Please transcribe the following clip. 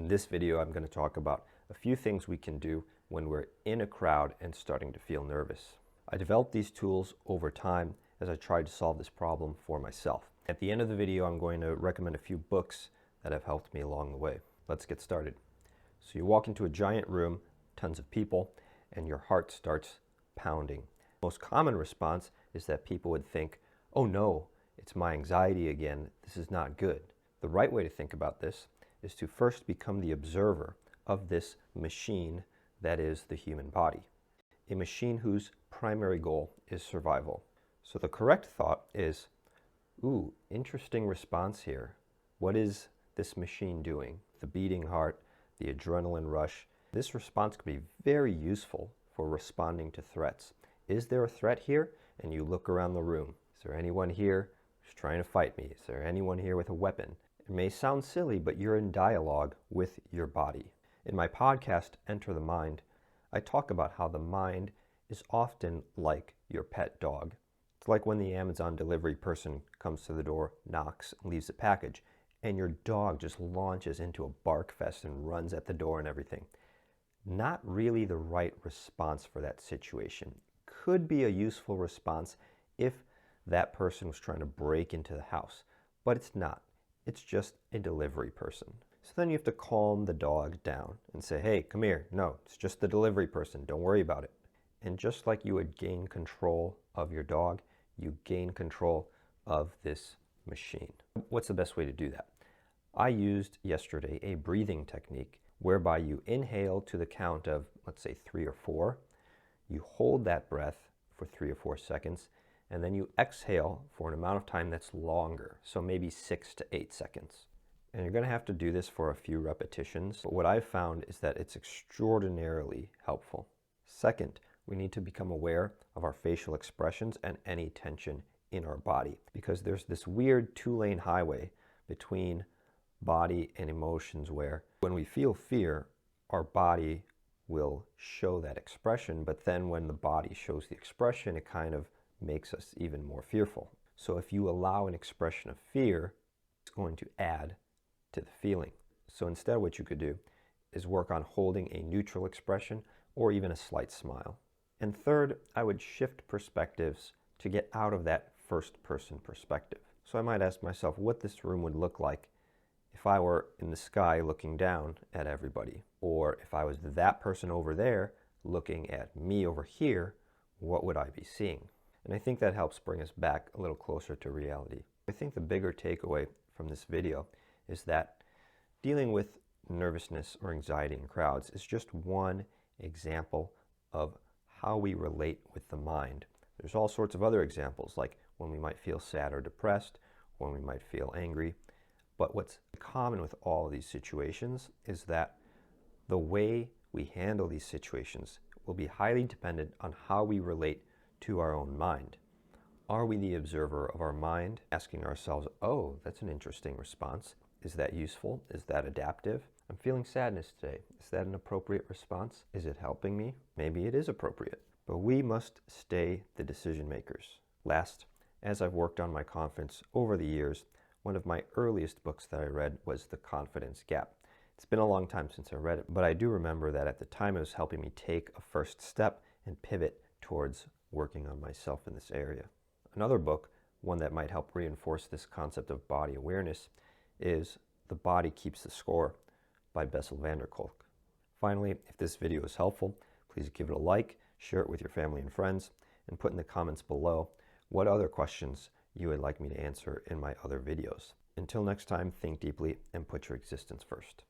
this video, I'm going to talk about a few things we can do when we're in a crowd and starting to feel nervous. I developed these tools over time as I tried to solve this problem for myself. At the end of the video, I'm going to recommend a few books that have helped me along the way. Let's get started. So you walk into a giant room, tons of people, and your heart starts pounding. The most common response is that people would think, oh no, it's my anxiety again, this is not good. The right way to think about this is to first become the observer of this machine that is the human body. A machine whose primary goal is survival. So the correct thought is, ooh, interesting response here. What is this machine doing? The beating heart, the adrenaline rush. This response can be very useful for responding to threats. Is there a threat here? And you look around the room. Is there anyone here who's trying to fight me? Is there anyone here with a weapon? It may sound silly, but you're in dialogue with your body. In my podcast, Enter the Mind, I talk about how the mind is often like your pet dog. It's like when the Amazon delivery person comes to the door, knocks, and leaves a package, and your dog just launches into a bark fest and runs at the door and everything. Not really the right response for that situation. Could be a useful response if that person was trying to break into the house, but it's not. It's just a delivery person. So then you have to calm the dog down and say, hey, come here. No, it's just the delivery person. Don't worry about it. And just like you would gain control of your dog, you gain control of this machine. What's the best way to do that? I used yesterday a breathing technique whereby you inhale to the count of, let's say, 3 or 4. You hold that breath for 3 or 4 seconds, and then you exhale for an amount of time that's longer, so maybe 6 to 8 seconds. And you're going to have to do this for a few repetitions, but what I've found is that it's extraordinarily helpful. Second, we need to become aware of our facial expressions and any tension in our body, because there's this weird 2-lane highway between body and emotions where when we feel fear, our body will show that expression, but then when the body shows the expression, it kind of makes us even more fearful. So if you allow an expression of fear, it's going to add to the feeling. So instead, what you could do is work on holding a neutral expression or even a slight smile. And third, I would shift perspectives to get out of that first-person perspective. So I might ask myself what this room would look like if I were in the sky looking down at everybody, or if I was that person over there looking at me over here, what would I be seeing? And I think that helps bring us back a little closer to reality. I think the bigger takeaway from this video is that dealing with nervousness or anxiety in crowds is just one example of how we relate with the mind. There's all sorts of other examples, like when we might feel sad or depressed, when we might feel angry. But what's common with all of these situations is that the way we handle these situations will be highly dependent on how we relate to our own mind. Are we the observer of our mind, asking ourselves, oh, that's an interesting response. Is that useful? Is that adaptive? I'm feeling sadness today. Is that an appropriate response? Is it helping me? Maybe it is appropriate. But we must stay the decision makers. Last, as I've worked on my confidence over the years, one of my earliest books that I read was The Confidence Gap. It's been a long time since I read it, but I do remember that at the time it was helping me take a first step and pivot towards working on myself in this area. Another book, one that might help reinforce this concept of body awareness, is The Body Keeps the Score by Bessel van der Kolk. Finally, if this video is helpful, please give it a like, share it with your family and friends, and put in the comments below what other questions you would like me to answer in my other videos. Until next time, think deeply and put your existence first.